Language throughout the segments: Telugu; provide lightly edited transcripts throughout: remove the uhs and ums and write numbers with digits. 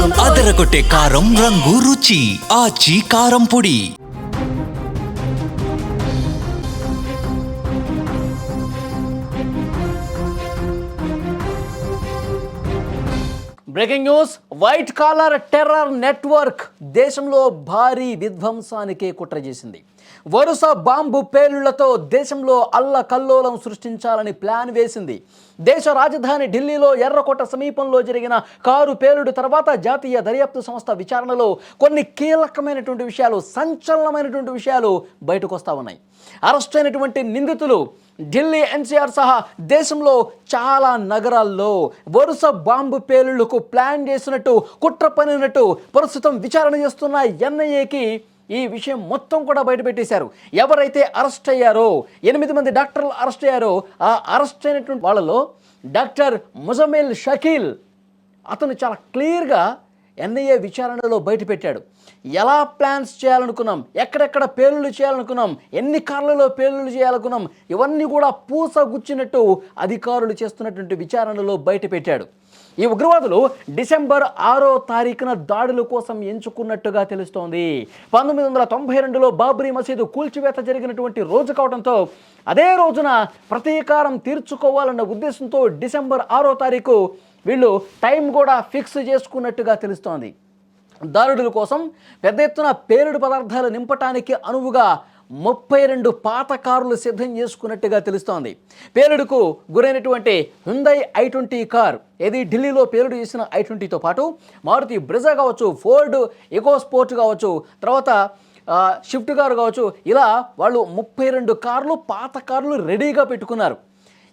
అదరగొట్టే కారం రంగు రుచి ఆచి కారం పొడి. Breaking news. White collar terror network దేశంలో భారీ విధ్వంసానికి కుట్ర చేసింది. వరుస బాంబు పేలుళ్లతో దేశంలో అల్లకల్లోలం సృష్టించాలని ప్లాన్ వేసింది. దేశ రాజధాని ఢిల్లీలో ఎర్రకోట సమీపంలో జరిగిన కారు పేలుడు తర్వాత జాతీయ దర్యాప్తు సంస్థ విచారణలో కొన్ని కీలకమైనటువంటి విషయాలు, సంచలనమైనటువంటి విషయాలు బయటకు వస్తూ ఉన్నాయి. అరెస్ట్ అయినటువంటి నిందితులు ఢిల్లీ, ఎన్సీఆర్ సహా దేశంలో చాలా నగరాల్లో వరుస బాంబు పేలుళ్లకు ప్లాన్ చేసినట్టు, కుట్ర పనినట్టు ప్రస్తుతం విచారణ చేస్తున్న ఎన్ఐఏకి ఈ విషయం మొత్తం కూడా బయటపెట్టేశారు. ఎవరైతే అరెస్ట్ అయ్యారో, 8 మంది డాక్టర్లు అరెస్ట్ అయ్యారో, ఆ అరెస్ట్ అయినటువంటి వాళ్ళలో డాక్టర్ ముజమిల్ షకీల్ అతను చాలా క్లియర్గా ఎన్ఐఏ విచారణలో బయటపెట్టాడు. ఎలా ప్లాన్స్ చేయాలనుకున్నాం, ఎక్కడెక్కడ పేలుళ్ళు చేయాలనుకున్నాం, ఎన్ని కార్లలో పేలుళ్ళు చేయాలనుకున్నాం, ఇవన్నీ కూడా పూసగుచ్చినట్టు అధికారులు చేస్తున్నటువంటి విచారణలో బయటపెట్టాడు. ఈ ఉగ్రవాదులు డిసెంబర్ 6వ తారీఖున దాడుల కోసం ఎంచుకున్నట్టుగా తెలుస్తోంది. 1992లో బాబ్రీ మసీదు కూల్చివేత జరిగినటువంటి రోజు కావడంతో అదే రోజున ప్రతీకారం తీర్చుకోవాలన్న ఉద్దేశంతో డిసెంబర్ 6వ తారీఖు వీళ్ళు టైం కూడా ఫిక్స్ చేసుకున్నట్టుగా తెలుస్తోంది. దాడుల కోసం పెద్ద ఎత్తున పేలుడు పదార్థాలు నింపటానికి అనువుగా 32 పాత కారులు సిద్ధం చేసుకున్నట్టుగా తెలుస్తోంది. పేలుడుకు గురైనటువంటి హ్యుండై i20 కార్, ఏది ఢిల్లీలో పేలుడు చేసిన i20తో పాటు మారుతి బ్రెజా కావచ్చు, ఫోర్డ్ ఎకోస్పోర్ట్ కావచ్చు, తర్వాత షిఫ్ట్ కారు కావచ్చు, ఇలా వాళ్ళు 32 కార్లు, పాత కార్లు రెడీగా పెట్టుకున్నారు.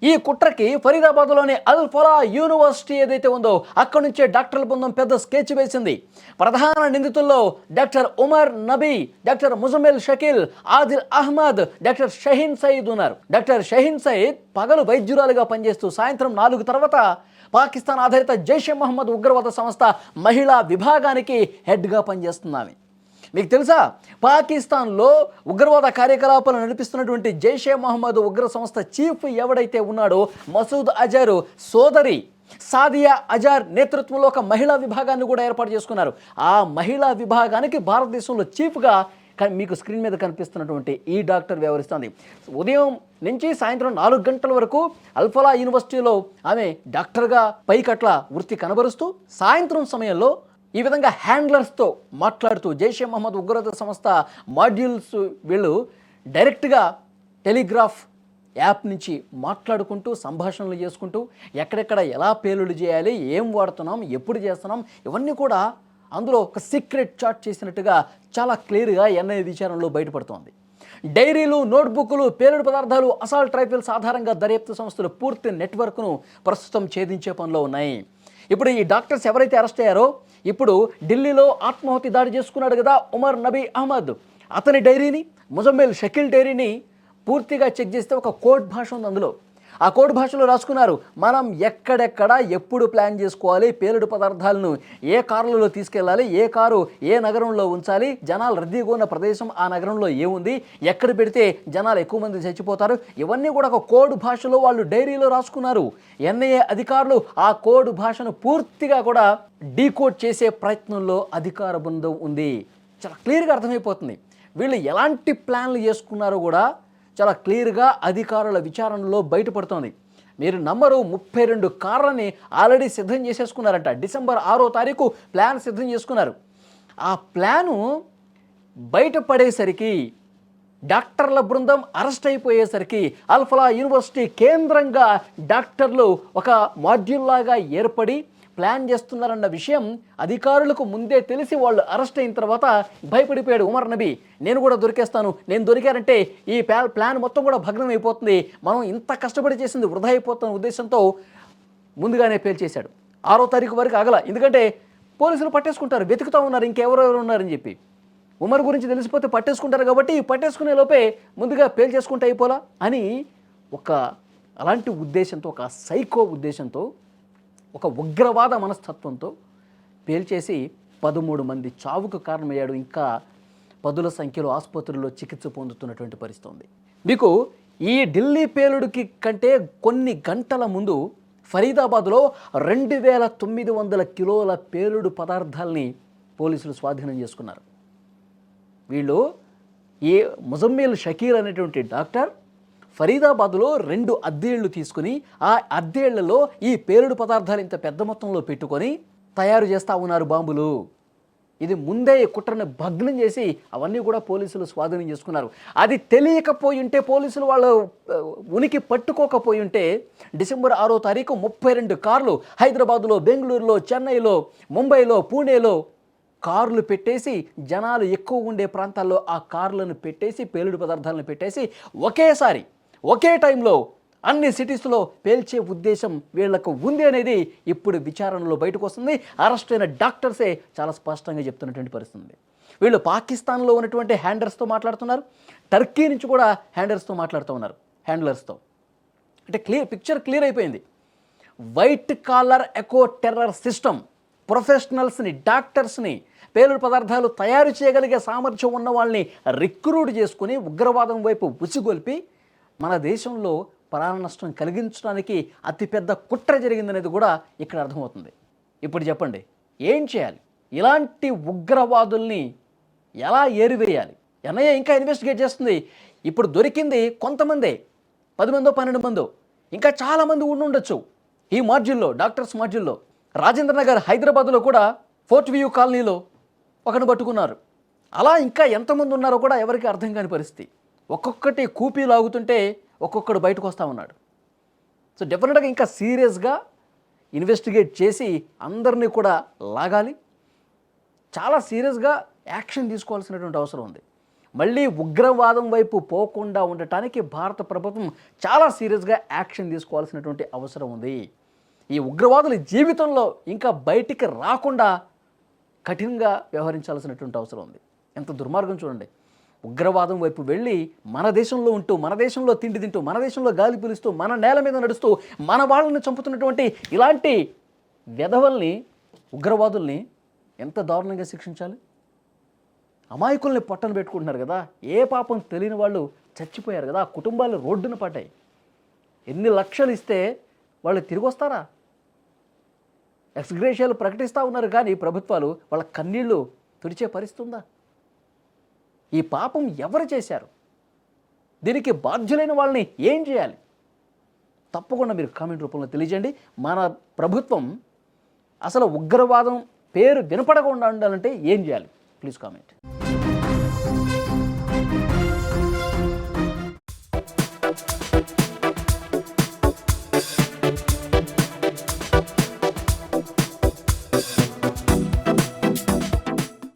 ఈ కుట్రకి ఫరీదాబాద్లోని అల్ ఫలా యూనివర్సిటీ ఏదైతే ఉందో అక్కడి నుంచే డాక్టర్ల బృందం పెద్ద స్కెచ్ వేసింది. ప్రధాన నిందితుల్లో doctor Umar Nabi, doctor Muzammil Shakeel, Adil Ahmad, doctor Shaheen Saeed ఉన్నారు. డాక్టర్ షహీన్ సయీద్ పగలు వైద్యురాలుగా పనిచేస్తూ సాయంత్రం 4 తర్వాత పాకిస్తాన్ ఆధారిత జైషే మహమ్మద్ ఉగ్రవాద సంస్థ మహిళా విభాగానికి హెడ్గా పనిచేస్తున్నాయి. మీకు తెలుసా, పాకిస్తాన్లో ఉగ్రవాద కార్యకలాపాలు నడిపిస్తున్నటువంటి జైషే మహమ్మద్ ఉగ్ర సంస్థ చీఫ్ ఎవడైతే ఉన్నాడో మసూద్ అజర్ సోదరి సాదియా అజార్ నేతృత్వంలో ఒక మహిళా విభాగాన్ని కూడా ఏర్పాటు చేసుకున్నారు. ఆ మహిళా విభాగానికి భారతదేశంలో చీఫ్గా మీకు స్క్రీన్ మీద కనిపిస్తున్నటువంటి ఈ డాక్టర్ వ్యవహరిస్తుంది. ఉదయం నుంచి సాయంత్రం 4 గంటల వరకు అల్ఫలా యూనివర్సిటీలో ఆమె డాక్టర్గా పైకట్ల వృత్తి కనబరుస్తూ, సాయంత్రం సమయంలో ఈ విధంగా హ్యాండ్లర్స్తో మాట్లాడుతూ జైషే మహమ్మద్ ఉగ్రవాద సంస్థ మాడ్యూల్స్ వీళ్ళు డైరెక్ట్గా టెలిగ్రాఫ్ యాప్ నుంచి మాట్లాడుకుంటూ, సంభాషణలు చేసుకుంటూ, ఎక్కడెక్కడ ఎలా పేలుడు చేయాలి, ఏం వాడుతున్నాం, ఎప్పుడు చేస్తున్నాం, ఇవన్నీ కూడా అందులో ఒక సీక్రెట్ చాట్ చేసినట్టుగా చాలా క్లియర్గా ఎన్ఐఏ విచారణలో బయటపడుతోంది. డైరీలు, నోట్బుక్లు, పేలుడు పదార్థాలు, అసాల్ట్ రైఫిల్స్ ఆధారంగా దర్యాప్తు సంస్థలు పూర్తి నెట్వర్క్ను ప్రస్తుతం ఛేదించే పనిలో ఉన్నాయి. ఇప్పుడు ఈ డాక్టర్స్ ఎవరైతే అరెస్ట్ అయ్యారో, ఇప్పుడు ఢిల్లీలో ఆత్మాహుతి దాడి చేసుకున్నాడు కదా ఉమర్ నబీ అహ్మద్, అతని డైరీని, ముజమిల్ షకీల్ డైరీని పూర్తిగా చెక్ చేస్తే ఒక కోడ్ భాష ఉంది. అందులో ఆ కోడ్ భాషలో రాసుకున్నారు, మనం ఎక్కడెక్కడ ఎప్పుడు ప్లాన్ చేసుకోవాలి, పేలుడు పదార్థాలను ఏ కారులలో తీసుకెళ్ళాలి, ఏ కారు ఏ నగరంలో ఉంచాలి, జనాలు రద్దీగా ఉన్న ప్రదేశం ఆ నగరంలో ఏముంది, ఎక్కడ పెడితే జనాలు ఎక్కువ మంది చచ్చిపోతారు, ఇవన్నీ కూడా ఒక కోడ్ భాషలో వాళ్ళు డైరీలో రాసుకున్నారు. ఎన్ఐఏ అధికారులు ఆ కోడ్ భాషను పూర్తిగా కూడా డీకోడ్ చేసే ప్రయత్నంలో అధికార బృందం ఉంది. చాలా క్లియర్గా అర్థమైపోతుంది వీళ్ళు ఎలాంటి ప్లాన్లు చేసుకున్నారో కూడా చాలా క్లియర్గా అధికారుల విచారణలో బయటపడుతోంది. మీరు నమ్మరు, 32 కార్లని ఆల్రెడీ సిద్ధం చేసేసుకున్నారంట. డిసెంబర్ 6వ తారీఖు ప్లాన్ సిద్ధం చేసుకున్నారు. ఆ ప్లాను బయటపడేసరికి, డాక్టర్ల బృందం అరెస్ట్ అయిపోయేసరికి అల్ఫలా యూనివర్సిటీ కేంద్రంగా డాక్టర్లు ఒక మాడ్యూల్ లాగా ఏర్పడి ప్లాన్ చేస్తున్నారన్న విషయం అధికారులకు ముందే తెలిసి వాళ్ళు అరెస్ట్ అయిన తర్వాత భయపడిపోయాడు ఉమర్ నబీ. నేను కూడా దొరికేస్తాను, నేను దొరికారంటే ఈ ప్లాన్ మొత్తం కూడా భగ్నం అయిపోతుంది, మనం ఇంత కష్టపడి చేసింది వృధా అయిపోతున్న ఉద్దేశంతో ముందుగానే పేల్చేశాడు. 6వ తారీఖు వరకు ఆగల, ఎందుకంటే పోలీసులు పట్టేసుకుంటారు, వెతుకుతూ ఉన్నారు ఇంకెవరెవరు ఉన్నారని చెప్పి. ఉమర్ గురించి తెలిసిపోతే పట్టేసుకుంటారు కాబట్టి పట్టేసుకునే లోపే ముందుగా పేల్చేసుకుంటే అయిపోలా అని ఒక అలాంటి ఉద్దేశంతో, ఒక సైకో ఉద్దేశంతో, ఒక ఉగ్రవాద మనస్తత్వంతో పేల్చేసి 13 మంది చావుకు కారణమయ్యాడు. ఇంకా పదుల సంఖ్యలో ఆసుపత్రుల్లో చికిత్స పొందుతున్నటువంటి పరిస్థితి ఉంది. మీకు ఈ ఢిల్లీ పేలుడుకి కంటే కొన్ని గంటల ముందు ఫరీదాబాద్లో 2900 కిలోల పేలుడు పదార్థాలని పోలీసులు స్వాధీనం చేసుకున్నారు. వీళ్ళు ఈ ముజమ్మిల్ షకీర్ అనేటువంటి డాక్టర్ ఫరీదాబాద్లో 2 అద్దెళ్ళు తీసుకుని ఆ అద్దెళ్లలో ఈ పేలుడు పదార్థాలు ఇంత పెద్ద మొత్తంలో పెట్టుకొని తయారు చేస్తూ ఉన్నారు బాంబులు. ఇది ముందే కుట్రను భగ్నం చేసి అవన్నీ కూడా పోలీసులు స్వాధీనం చేసుకున్నారు. అది తెలియకపోయి ఉంటే, పోలీసులు వాళ్ళు ఉనికి పట్టుకోకపోయి ఉంటే డిసెంబర్ 6వ తారీఖు 32 కార్లు హైదరాబాదులో, బెంగళూరులో, చెన్నైలో, ముంబైలో, పూణేలో కార్లు పెట్టేసి, జనాలు ఎక్కువ ఉండే ప్రాంతాల్లో ఆ కార్లను పెట్టేసి, పేలుడు పదార్థాలను పెట్టేసి ఒకేసారి ఒకే టైంలో అన్ని సిటీస్లో పేల్చే ఉద్దేశం వీళ్లకు ఉంది అనేది ఇప్పుడు విచారణలో బయటకు వస్తుంది. అరెస్ట్ అయిన డాక్టర్సే చాలా స్పష్టంగా చెప్తున్నటువంటి పరిస్థితి. వీళ్ళు పాకిస్తాన్లో ఉన్నటువంటి హ్యాండర్స్తో మాట్లాడుతున్నారు, టర్కీ నుంచి కూడా హ్యాండర్స్తో మాట్లాడుతూ ఉన్నారు, హ్యాండ్లర్స్తో. అంటే పిక్చర్ క్లియర్ అయిపోయింది. White collar eco terror system, ప్రొఫెషనల్స్ని, డాక్టర్స్ని, పేలుడు పదార్థాలు తయారు చేయగలిగే సామర్థ్యం ఉన్న వాళ్ళని రిక్రూట్ చేసుకుని ఉగ్రవాదం వైపు ఉసిగొల్పి మన దేశంలో ప్రాణ నష్టం కలిగించడానికి అతిపెద్ద కుట్ర జరిగిందనేది కూడా ఇక్కడ అర్థమవుతుంది. ఇప్పుడు చెప్పండి, ఏం చేయాలి? ఇలాంటి ఉగ్రవాదుల్ని ఎలా ఏరివేయాలి? ఎన్ఐఏ ఇంకా ఇన్వెస్టిగేట్ చేస్తుంది. ఇప్పుడు దొరికింది కొంతమందే, 10 మందో 12 మందో, ఇంకా చాలామంది ఉండుండొచ్చు ఈ మాడ్యూల్లో, డాక్టర్స్ మాడ్యూల్లో. రాజేంద్ర నగర్ హైదరాబాద్లో కూడా ఫోర్ట్ వ్యూ కాలనీలో ఒకరిని పట్టుకున్నారు. అలా ఇంకా ఎంతమంది ఉన్నారో కూడా ఎవరికి అర్థం కాని పరిస్థితి. ఒక్కొక్కటి కూపీ లాగుతుంటే ఒక్కొక్కడు బయటకు వస్తూ ఉన్నాడు. సో డెఫినెట్గా ఇంకా సీరియస్గా ఇన్వెస్టిగేట్ చేసి అందరినీ కూడా లాగాలి. చాలా సీరియస్గా యాక్షన్ తీసుకోవాల్సినటువంటి అవసరం ఉంది. మళ్ళీ ఉగ్రవాదం వైపు పోకుండా ఉండటానికి భారత ప్రభుత్వం చాలా సీరియస్గా యాక్షన్ తీసుకోవాల్సినటువంటి అవసరం ఉంది. ఈ ఉగ్రవాదుల జీవితంలో ఇంకా బయటికి రాకుండా కఠినంగా వ్యవహరించాల్సినటువంటి అవసరం ఉంది. ఎంత దుర్మార్గం చూడండి. ఉగ్రవాదం వైపు వెళ్ళి మన దేశంలో ఉంటూ, మన దేశంలో తిండి తింటూ, మన దేశంలో గాలి పీలుస్తూ, మన నేల మీద నడుస్తూ మన వాళ్ళని చంపుతున్నటువంటి ఇలాంటి వెధవల్ని, ఉగ్రవాదుల్ని ఎంత దారుణంగా శిక్షించాలి? అమాయకుల్ని పట్టణ పెట్టుకుంటున్నారు కదా, ఏ పాపం తెలియని వాళ్ళు చచ్చిపోయారు కదా, కుటుంబాలు రోడ్డున పడ్డాయి. ఎన్ని లక్షలు ఇస్తే వాళ్ళు తిరిగి వస్తారా? ఎక్స్గ్రేషియాలు ప్రకటిస్తూ ఉన్నారు కానీ ప్రభుత్వాలు వాళ్ళ కన్నీళ్లు తుడిచే పరిస్థితి ఉందా? ఈ పాపం ఎవరు చేశారు? దీనికి బాధ్యులైన వాళ్ళని ఏం చేయాలి? తప్పకుండా మీరు కామెంట్ రూపంలో తెలియజేయండి. మన ప్రభుత్వం అసలు ఉగ్రవాదం పేరు వినపడకుండా ఉండాలంటే ఏం చేయాలి? Please comment.